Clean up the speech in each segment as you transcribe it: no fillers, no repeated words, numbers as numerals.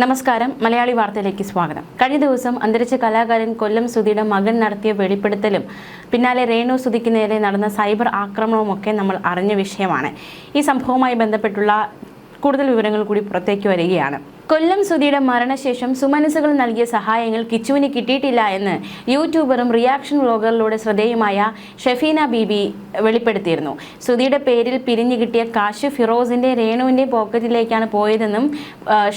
നമസ്കാരം, മലയാളി വാർത്തയിലേക്ക് സ്വാഗതം. കഴിഞ്ഞ ദിവസം അന്തരിച്ച കലാകാരൻ കൊല്ലം സുധിയുടെ മകൻ നടത്തിയ വെളിപ്പെടുത്തലും പിന്നാലെ രേണു സുധിക്ക് നേരെ നടന്ന സൈബർ ആക്രമണവുമൊക്കെ നമ്മൾ അറിഞ്ഞ വിഷയമാണ്. ഈ സംഭവവുമായി ബന്ധപ്പെട്ടുള്ള കൂടുതൽ വിവരങ്ങൾ കൂടി പുറത്തേക്ക് വരികയാണ്. കൊല്ലം സുധിയുടെ മരണശേഷം സുമനസുകൾ നൽകിയ സഹായങ്ങൾ കിച്ചുവിന് കിട്ടിയിട്ടില്ല എന്ന് യൂട്യൂബറും റിയാക്ഷൻ വ്ലോഗറിലൂടെ ശ്രദ്ധേയമായ ഷെഫീന ബീബി വെളിപ്പെടുത്തിയിരുന്നു. സുധിയുടെ പേരിൽ പിരിഞ്ഞു കിട്ടിയ കാശ് ഫിറോസിന്റെ രേണുവിന്റെ പോക്കറ്റിലേക്കാണ് പോയതെന്നും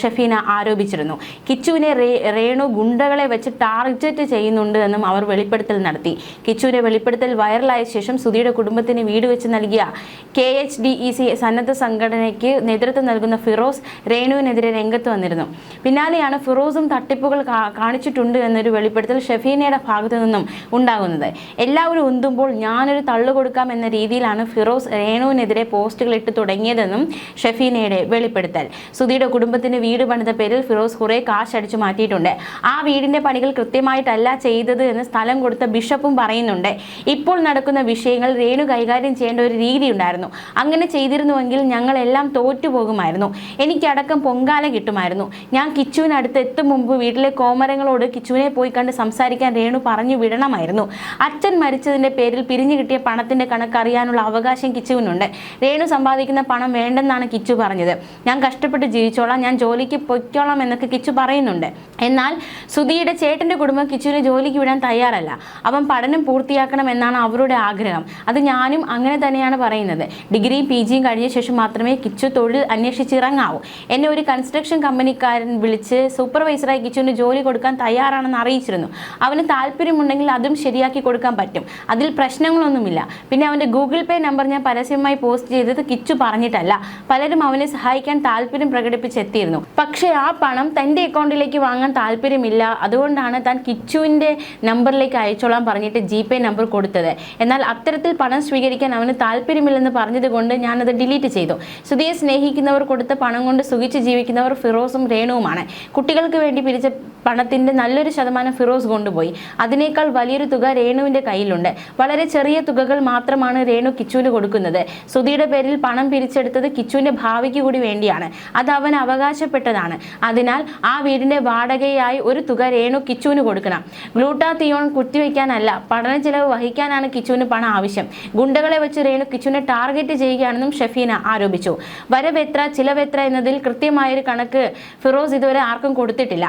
ഷെഫീന ആരോപിച്ചിരുന്നു. കിച്ചുവിനെ രേണു ഗുണ്ടകളെ വെച്ച് ടാർഗറ്റ് ചെയ്യുന്നുണ്ട് എന്നും അവർ വെളിപ്പെടുത്തൽ നടത്തി. കിച്ചുവിന്റെ വെളിപ്പെടുത്തൽ വൈറലായ ശേഷം സുധിയുടെ കുടുംബത്തിന് വീട് വെച്ച് നൽകിയ KHDEC സന്നദ്ധ സംഘടനയ്ക്ക് നേതൃത്വം നൽകുന്ന ഫിറോസ് രേണുവിനെതിരെ രംഗത്ത് വന്നിരുന്നു. പിന്നാലെയാണ് ഫിറോസും തട്ടിപ്പുകൾ കാണിച്ചിട്ടുണ്ട് എന്നൊരു വെളിപ്പെടുത്തൽ ഷെഫീനയുടെ ഭാഗത്തു നിന്നും ഉണ്ടാകുന്നത്. എല്ലാവരും ഉന്തുമ്പോൾ ഞാനൊരു തള്ളു കൊടുക്കാം എന്ന രീതിയിലാണ് ഫിറോസ് രേണുവിനെതിരെ പോസ്റ്റുകൾ ഇട്ട് തുടങ്ങിയതെന്നും ഷെഫീനയുടെ വെളിപ്പെടുത്തൽ. സുധിയുടെ കുടുംബത്തിന് വീട് പണിത പേരിൽ ഫിറോസ് കുറെ കാശ് അടിച്ചു മാറ്റിയിട്ടുണ്ട്. ആ വീടിന്റെ പണികൾ കൃത്യമായിട്ടല്ല ചെയ്തത് എന്ന് സ്ഥലം കൊടുത്ത ബിഷപ്പും പറയുന്നുണ്ട്. ഇപ്പോൾ നടക്കുന്ന വിഷയങ്ങൾ രേണു കൈകാര്യം ചെയ്യേണ്ട ഒരു രീതി ഉണ്ടായിരുന്നു. അങ്ങനെ ചെയ്തിരുന്നുവെങ്കിൽ ഞങ്ങളെല്ലാം തോറ്റുപോകുമായിരുന്നു. എനിക്കടക്കം പൊങ്കാല കിട്ടുമായിരുന്നു. ഞാൻ കിച്ചുവിനടുത്ത് എത്തും മുമ്പ് വീട്ടിലെ കോമരങ്ങളോട് കിച്ചുവിനെ പോയി കണ്ട് സംസാരിക്കാൻ രേണു പറഞ്ഞു വിടണമായിരുന്നു. അച്ഛൻ മരിച്ചതിന്റെ പേരിൽ പിരിഞ്ഞു കിട്ടിയ പണത്തിന്റെ കണക്ക് അറിയാനുള്ള അവകാശം കിച്ചുവിനുണ്ട്. രേണു സമ്പാദിക്കുന്ന പണം വേണ്ടെന്നാണ് കിച്ചു പറഞ്ഞത്. ഞാൻ കഷ്ടപ്പെട്ട് ജീവിച്ചോളാം, ഞാൻ ജോലിക്ക് പൊയ്ക്കോളാം എന്നൊക്കെ കിച്ചു പറയുന്നുണ്ട്. എന്നാൽ സുധിയുടെ ചേട്ടന്റെ കുടുംബം കിച്ചുവിനെ ജോലിക്ക് വിടാൻ തയ്യാറല്ല. അവൻ പഠനം പൂർത്തിയാക്കണം എന്നാണ് അവരുടെ ആഗ്രഹം. അത് ഞാനും അങ്ങനെ തന്നെയാണ് പറയുന്നത്. ഡിഗ്രിയും PGയും കഴിഞ്ഞ ശേഷം മാത്രമേ കിച്ചു തൊഴിൽ അന്വേഷിച്ചിറങ്ങാവൂ. എന്നെ ഒരു കൺസ്ട്രക്ഷൻ കമ്പനിക്കാരൻ വിളിച്ച് സൂപ്പർവൈസറായി കിച്ചുവിന് ജോലി കൊടുക്കാൻ തയ്യാറാണെന്ന് അറിയിച്ചിരുന്നു. അവന് താല്പര്യമുണ്ടെങ്കിൽ അതും ശരിയാക്കി കൊടുക്കാൻ പറ്റും. അതിൽ പ്രശ്നങ്ങളൊന്നുമില്ല. പിന്നെ അവൻ്റെ ഗൂഗിൾ പേ നമ്പർ ഞാൻ പരസ്യമായി പോസ്റ്റ് ചെയ്തത് കിച്ചു പറഞ്ഞിട്ടല്ല. പലരും അവനെ സഹായിക്കാൻ താല്പര്യം പ്രകടിപ്പിച്ചെത്തിയിരുന്നു. പക്ഷേ ആ പണം തൻ്റെ അക്കൗണ്ടിലേക്ക് വാങ്ങാൻ താല്പര്യമില്ല. അതുകൊണ്ടാണ് താൻ കിച്ചുവിൻ്റെ നമ്പറിലേക്ക് അയച്ചോളാൻ പറഞ്ഞിട്ട് GPay നമ്പർ കൊടുത്തത്. എന്നാൽ അത്തരത്തിൽ പണം സ്വീകരിക്കാൻ അവന് താല്പര്യമില്ലെന്ന് പറഞ്ഞതുകൊണ്ട് ഞാനത് ഡിലീറ്റ് ചെയ്തു. സുധിയെ സ്നേഹിക്കുന്നവർ കൊടുത്ത പണം കൊണ്ട് സുഖിച്ച് ജീവിക്കുന്നവർ ഫിറോസും രേണുവുമാണ്. കുട്ടികൾക്ക് വേണ്ടി പിരിച്ച പണത്തിന്റെ നല്ലൊരു ശതമാനം ഫിറോസ് കൊണ്ടുപോയി. അതിനേക്കാൾ വലിയൊരു തുക രേണുവിന്റെ കയ്യിലുണ്ട്. വളരെ ചെറിയ തുകകൾ മാത്രമാണ് രേണു കിച്ചുവിന് കൊടുക്കുന്നത്. സുധിയുടെ പേരിൽ പണം പിരിച്ചെടുത്തത് കിച്ചുവിന്റെ ഭാവിക്ക് കൂടി വേണ്ടിയാണ്. അത് അവൻ അവകാശപ്പെട്ടതാണ്. അതിനാൽ ആ വീടിന്റെ വാടകയായി ഒരു തുക രേണു കിച്ചുവിന് കൊടുക്കണം. ഗ്ലൂട്ടാത്തിയോൺ കുത്തിവെക്കാനല്ല, പഠന ചെലവ് വഹിക്കാനാണ് കിച്ചുവിന് പണം ആവശ്യം. ഗുണ്ടകളെ വെച്ച് രേണു കിച്ചുവിനെ ടാർഗറ്റ് ചെയ്യുകയാണെന്നും ഷെഫീന ആരോപിച്ചു. വരവെത്ര ചിലവെത്ര എന്നതിൽ കൃത്യമായൊരു കണക്ക് ഫിറോസ് ഇതുവരെ ആർക്കും കൊടുത്തിട്ടില്ല.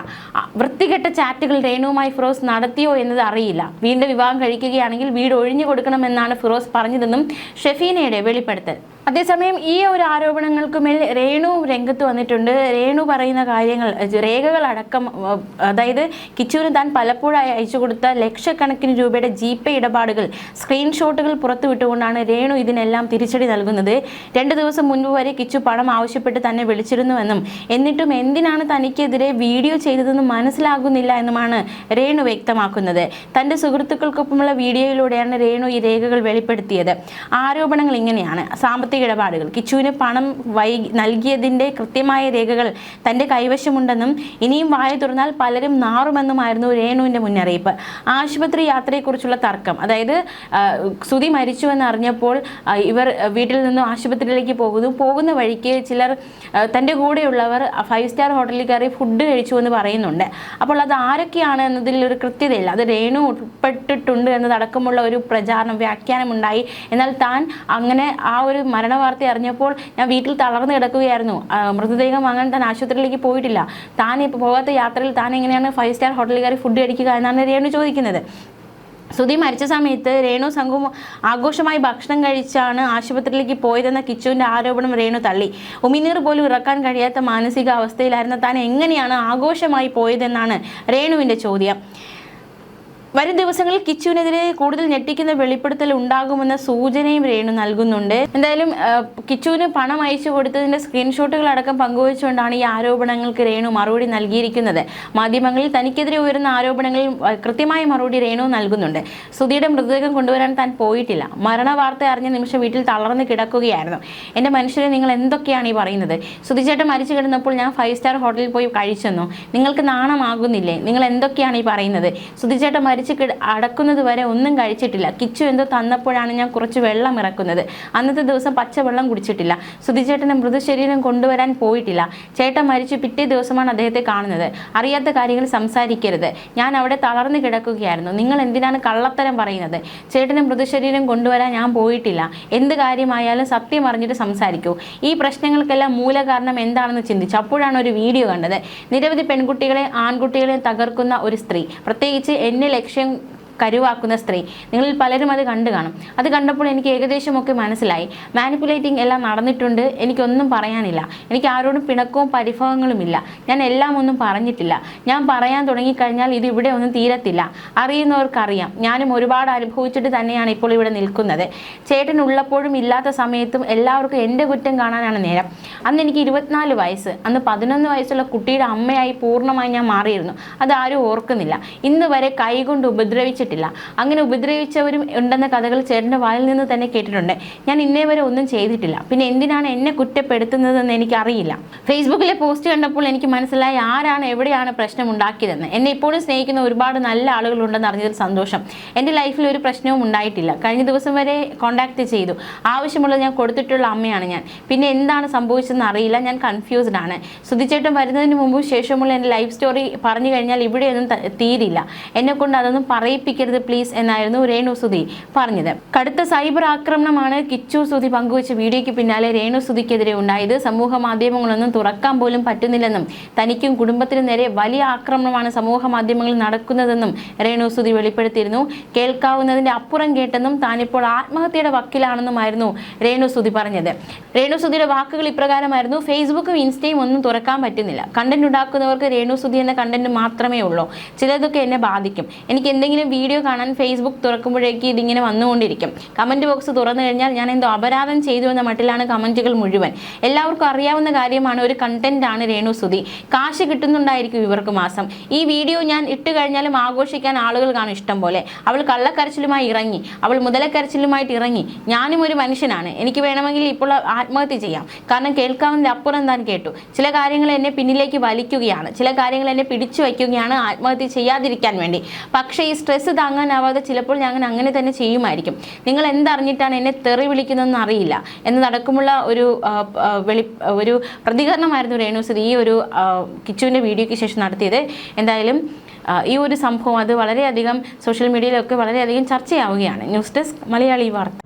വൃത്തികെട്ട ചാറ്റുകൾ രേണുവുമായി ഫിറോസ് നടത്തിയോ എന്നത് അറിയില്ല. വീണ്ടും വിവാഹം കഴിക്കുകയാണെങ്കിൽ വീട് ഒഴിഞ്ഞു കൊടുക്കണമെന്നാണ് ഫിറോസ് പറഞ്ഞതെന്നും ഷെഫീനയുടെ വെളിപ്പെടുത്തൽ. അതേസമയം ഈ ഒരു ആരോപണങ്ങൾക്ക് മേൽ രേണു രംഗത്ത് വന്നിട്ടുണ്ട്. രേണു പറയുന്ന കാര്യങ്ങൾ രേഖകളടക്കം, അതായത് കിച്ചുവിന് താൻ പലപ്പോഴായി അയച്ചു കൊടുത്ത ലക്ഷക്കണക്കിന് രൂപയുടെ GPay ഇടപാടുകൾ സ്ക്രീൻഷോട്ടുകൾ പുറത്തുവിട്ടുകൊണ്ടാണ് രേണു ഇതിനെല്ലാം തിരിച്ചടി നൽകുന്നത്. 2 ദിവസം മുൻപ് വരെ കിച്ചു പണം ആവശ്യപ്പെട്ട് തന്നെ വിളിച്ചിരുന്നുവെന്നും എന്നിട്ടും എന്തിനാണ് തനിക്കെതിരെ വീഡിയോ ചെയ്തതെന്ന് മനസ്സിലാകുന്നില്ല എന്നുമാണ് രേണു വ്യക്തമാക്കുന്നത്. തൻ്റെ സുഹൃത്തുക്കൾക്കൊപ്പമുള്ള വീഡിയോയിലൂടെയാണ് രേണു ഈ രേഖകൾ വെളിപ്പെടുത്തിയത്. ആരോപണങ്ങൾ ഇങ്ങനെയാണ്. സാമ്പത്തിക ഇടപാടുകൾ, കിച്ചുവിന് പണം നൽകിയതിൻ്റെ കൃത്യമായ രേഖകൾ തൻ്റെ കൈവശമുണ്ടെന്നും ഇനിയും വായ തുറന്നാൽ പലരും നാറുമെന്നുമായിരുന്നു രേണുവിൻ്റെ മുന്നറിയിപ്പ്. ആശുപത്രി യാത്രയെക്കുറിച്ചുള്ള തർക്കം, അതായത് സുധി മരിച്ചുവെന്ന് അറിഞ്ഞപ്പോൾ ഇവർ വീട്ടിൽ നിന്നും ആശുപത്രിയിലേക്ക് പോകുന്ന വഴിക്ക് ചിലർ തൻ്റെ കൂടെയുള്ളവർ 5 സ്റ്റാർ ഹോട്ടലിൽ കയറി ഫുഡ് കഴിച്ചു എന്ന് പറയുന്നുണ്ട്. അപ്പോൾ അത് ആരൊക്കെയാണ് എന്നതിൽ ഒരു കൃത്യതയില്ല. അത് രേണു ഉൾപ്പെട്ടിട്ടുണ്ട് എന്നതടക്കമുള്ള ഒരു പ്രചാരണം, വ്യാഖ്യാനമുണ്ടായി. എന്നാൽ താൻ അങ്ങനെ ആ ഒരു മരണവാർത്ത അറിഞ്ഞപ്പോൾ ഞാൻ വീട്ടിൽ തളർന്നു കിടക്കുകയായിരുന്നു. മൃതദേഹം വാങ്ങാൻ താൻ ആശുപത്രിയിലേക്ക് പോയിട്ടില്ല. താൻ ഇപ്പോൾ പോകാത്ത യാത്രയിൽ താൻ എങ്ങനെയാണ് 5 സ്റ്റാർ ഹോട്ടലിൽ കയറി ഫുഡ് കഴിക്കുക എന്നാണ് രേണു ചോദിക്കുന്നത്. സുധി മരിച്ച സമയത്ത് രേണു സംഘവും ആഘോഷമായി ഭക്ഷണം കഴിച്ചാണ് ആശുപത്രിയിലേക്ക് പോയതെന്ന കിച്ചുവിൻ്റെ ആരോപണം രേണു തള്ളി. ഉമിനീർ പോലും ഇറക്കാൻ കഴിയാത്ത മാനസികാവസ്ഥയിലായിരുന്ന താൻ എങ്ങനെയാണ് ആഘോഷമായി പോയതെന്നാണ് രേണുവിൻ്റെ ചോദ്യം. വരും ദിവസങ്ങളിൽ കിച്ചുവിനെതിരെ കൂടുതൽ ഞെട്ടിക്കുന്ന വെളിപ്പെടുത്തൽ ഉണ്ടാകുമെന്ന സൂചനയും രേണു നൽകുന്നുണ്ട്. എന്തായാലും കിച്ചുവിന് പണം അയച്ചു കൊടുത്തതിൻ്റെ സ്ക്രീൻഷോട്ടുകൾ അടക്കം പങ്കുവച്ചുകൊണ്ടാണ് ഈ ആരോപണങ്ങൾക്ക് രേണു മറുപടി നൽകിയിരിക്കുന്നത്. മാധ്യമങ്ങളിൽ തനിക്കെതിരെ ഉയരുന്ന ആരോപണങ്ങളിൽ കൃത്യമായ മറുപടി രേണു നൽകുന്നുണ്ട്. സുധിയുടെ മൃതദേഹം കൊണ്ടുവരാൻ താൻ പോയിട്ടില്ല. മരണ വാർത്ത അറിഞ്ഞ നിമിഷം വീട്ടിൽ തളർന്ന് കിടക്കുകയായിരുന്നു. എൻ്റെ മനുഷ്യരെ, നിങ്ങൾ എന്തൊക്കെയാണ് ഈ പറയുന്നത്? സുധിച്ചേട്ടൻ മരിച്ചു കിടന്നപ്പോൾ ഞാൻ 5 സ്റ്റാർ ഹോട്ടലിൽ പോയി കഴിച്ചെന്നോ? നിങ്ങൾക്ക് നാണമാകുന്നില്ലേ? നിങ്ങൾ എന്തൊക്കെയാണ് ഈ പറയുന്നത്? സുധിച്ചേട്ടൻ മരിച്ച് അടക്കുന്നത് വരെ ഒന്നും കഴിച്ചിട്ടില്ല. കിച്ചു എന്തോ തന്നപ്പോഴാണ് ഞാൻ കുറച്ച് വെള്ളം ഇറക്കുന്നത്. അന്നത്തെ ദിവസം പച്ചവെള്ളം കുടിച്ചിട്ടില്ല. സുധിച്ചേട്ടൻ്റെ മൃതശരീരം കൊണ്ടുവരാൻ പോയിട്ടില്ല. ചേട്ടൻ മരിച്ചു പിറ്റേ ദിവസമാണ് അദ്ദേഹത്തെ കാണുന്നത്. അറിയാത്ത കാര്യങ്ങൾ സംസാരിക്കരുത്. ഞാൻ അവിടെ തളർന്നു കിടക്കുകയായിരുന്നു. നിങ്ങൾ എന്തിനാണ് കള്ളത്തരം പറയുന്നത്? ചേട്ടൻ്റെ മൃതശരീരം കൊണ്ടുവരാൻ ഞാൻ പോയിട്ടില്ല. എന്ത് കാര്യമായാലും സത്യം അറിഞ്ഞിട്ട് സംസാരിക്കൂ. ഈ പ്രശ്നങ്ങൾക്കെല്ലാം മൂലകാരണം എന്താണെന്ന് ചിന്തിച്ചു. അപ്പോഴാണ് ഒരു വീഡിയോ കണ്ടത്. നിരവധി പെൺകുട്ടികളെ ആൺകുട്ടികളെ തകർക്കുന്ന ഒരു സ്ത്രീ, പ്രത്യേകിച്ച് എന്നെ ലക്ഷ്യം കരുവാക്കുന്ന സ്ത്രീ. നിങ്ങളിൽ പലരും അത് കണ്ടു കാണും. അത് കണ്ടപ്പോൾ എനിക്ക് ഏകദേശമൊക്കെ മനസ്സിലായി. മാനിപ്പുലേറ്റിംഗ് എല്ലാം നടന്നിട്ടുണ്ട്. എനിക്കൊന്നും പറയാനില്ല. എനിക്ക് ആരോടും പിണക്കവും പരിഭവങ്ങളുമില്ല. ഞാൻ എല്ലാം ഒന്നും പറഞ്ഞിട്ടില്ല. ഞാൻ പറയാൻ തുടങ്ങിക്കഴിഞ്ഞാൽ ഇത് ഇവിടെ ഒന്നും തീരത്തില്ല. അറിയുന്നവർക്കറിയാം. ഞാനും ഒരുപാട് അനുഭവിച്ചിട്ട് തന്നെയാണ് ഇപ്പോൾ ഇവിടെ നിൽക്കുന്നത്. ചേട്ടൻ ഉള്ളപ്പോഴും ഇല്ലാത്ത സമയത്തും എല്ലാവർക്കും എൻ്റെ കുറ്റം കാണാനാണ് നേരം. അന്ന് എനിക്ക് 24 വയസ്സ്. അന്ന് 11 വയസ്സുള്ള കുട്ടിയുടെ അമ്മയായി പൂർണ്ണമായി ഞാൻ മാറിയിരുന്നു. അതാരും ഓർക്കുന്നില്ല. ഇന്ന് വരെ കൈകൊണ്ട് ഉപദ്രവിച്ചിട്ടില്ല. അങ്ങനെ ഉപദ്രവിച്ചവരും ഉണ്ടെന്ന കഥകൾ ചേട്ടൻ്റെ വായിൽ നിന്ന് തന്നെ കേട്ടിട്ടുണ്ട്. ഞാൻ ഇന്നേ വരെ ഒന്നും ചെയ്തിട്ടില്ല. പിന്നെ എന്തിനാണ് എന്നെ കുറ്റപ്പെടുത്തുന്നതെന്ന് എനിക്കറിയില്ല. ഫേസ്ബുക്കിലെ പോസ്റ്റ് കണ്ടപ്പോൾ എനിക്ക് മനസ്സിലായി ആരാണ് എവിടെയാണ് പ്രശ്നം ഉണ്ടാക്കിയതെന്ന്. എന്നെ ഇപ്പോഴും സ്നേഹിക്കുന്ന ഒരുപാട് നല്ല ആളുകളുണ്ടെന്ന് അറിഞ്ഞതിൽ സന്തോഷം. എൻ്റെ ലൈഫിൽ ഒരു പ്രശ്നവും ഉണ്ടായിട്ടില്ല. കഴിഞ്ഞ ദിവസം വരെ കോൺടാക്ട് ചെയ്തു. ആവശ്യമുള്ളത് ഞാൻ കൊടുത്തിട്ടുള്ള അമ്മയാണ് ഞാൻ. പിന്നെ എന്താണ് സംഭവിച്ചതെന്ന് അറിയില്ല. ഞാൻ കൺഫ്യൂസ്ഡ് ആണ്. സുധിച്ചേട്ടൻ വരുന്നതിന് മുമ്പും ശേഷമുള്ള എൻ്റെ ലൈഫ് സ്റ്റോറി പറഞ്ഞു കഴിഞ്ഞാൽ ഇവിടെയൊന്നും തീരില്ല. എന്നെ കൊണ്ട് അതൊന്നും പറയിപ്പിക്കരുത് പ്ലീസ് എന്നായിരുന്നു രേണു സുധി പറഞ്ഞത്. കടുത്ത സൈബർ ആക്രമണമാണ് കിച്ചു സുധി പങ്കുവച്ച വീഡിയോയ്ക്ക് പിന്നാലെ രേണു സുധിക്കെതിരെ ഉണ്ടായത്. സമൂഹ മാധ്യമങ്ങളൊന്നും തുറക്കാൻ പോലും പറ്റുന്നില്ലെന്നും തനിക്കും കുടുംബത്തിനും നേരെ വലിയ ആക്രമണമാണ് സമൂഹ മാധ്യമങ്ങളിൽ നടക്കുന്നതെന്നും രേണു സുധി വെളിപ്പെടുത്തിയിരുന്നു. കേൾക്കാവുന്നതിന്റെ അപ്പുറം കേട്ടെന്നും താനിപ്പോൾ ആത്മഹത്യയുടെ വക്കിലാണെന്നുമായിരുന്നു രേണു സുധി പറഞ്ഞത്. രേണു സുധിയുടെ വാക്കുകൾ ഇപ്രകാരമായിരുന്നു: ഫേസ്ബുക്കും ഇൻസ്റ്റയും ഒന്നും തുറക്കാൻ പറ്റുന്നില്ല. കണ്ടന്റ് ഉണ്ടാക്കുന്നവർക്ക് രേണു സുധി എന്ന കണ്ടന്റ് മാത്രമേ ഉള്ളൂ. ചിലതൊക്കെ എന്നെ ബാധിക്കും. എനിക്ക് എന്തെങ്കിലും വീഡിയോ കാണാൻ ഫേസ്ബുക്ക് തുറക്കുമ്പോഴേക്ക് ഇതിങ്ങനെ വന്നുകൊണ്ടിരിക്കും. കമന്റ് ബോക്സ് തുറന്നു കഴിഞ്ഞാൽ ഞാൻ എന്തോ അപരാധം ചെയ്തു എന്ന മട്ടിലാണ് കമന്റുകൾ മുഴുവൻ. എല്ലാവർക്കും അറിയാവുന്ന കാര്യമാണ്. ഒരു കണ്ടന്റ് ആണ് രേണു സുധി. കാശ് കിട്ടുന്നുണ്ടായിരിക്കും ഇവർക്ക് മാസം. ഈ വീഡിയോ ഞാൻ ഇട്ട് കഴിഞ്ഞാലും ആഘോഷിക്കാൻ ആളുകൾ കാണും ഇഷ്ടം പോലെ. അവൾ കള്ളക്കരച്ചിലുമായി ഇറങ്ങി, അവൾ മുതലക്കരച്ചിലുമായിട്ട് ഇറങ്ങി. ഞാനും ഒരു മനുഷ്യനാണ്. എനിക്ക് വേണമെങ്കിൽ ഇപ്പോൾ ആത്മഹത്യ ചെയ്യാം. കാരണം കേൾക്കാവുന്നതിന്റെ അപ്പുറം താൻ കേട്ടു. ചില കാര്യങ്ങൾ എന്നെ പിന്നിലേക്ക് വലിക്കുകയാണ്. ചില കാര്യങ്ങൾ എന്നെ പിടിച്ചു വയ്ക്കുകയാണ് ആത്മഹത്യ ചെയ്യാതിരിക്കാൻ വേണ്ടി. പക്ഷേ ഈ സ്ട്രെസ് താങ്ങാനാവാതെ ചിലപ്പോൾ ഞാൻ അങ്ങനെ തന്നെ ചെയ്യുമായിരിക്കും. നിങ്ങൾ എന്തറിഞ്ഞിട്ടാണ് എന്നെ തെറി വിളിക്കുന്നതെന്ന് അറിയില്ല എന്നതടക്കമുള്ള ഒരു പ്രതികരണമായിരുന്നു രേണു സുധി ഈ ഒരു കിച്ചുവിൻ്റെ വീഡിയോയ്ക്ക് ശേഷം നടത്തിയത്. എന്തായാലും ഈ ഒരു സംഭവം അത് വളരെയധികം സോഷ്യൽ മീഡിയയിലൊക്കെ വളരെയധികം ചർച്ചയാവുകയാണ്. ന്യൂസ് ഡെസ്ക് മലയാളി വാർത്ത.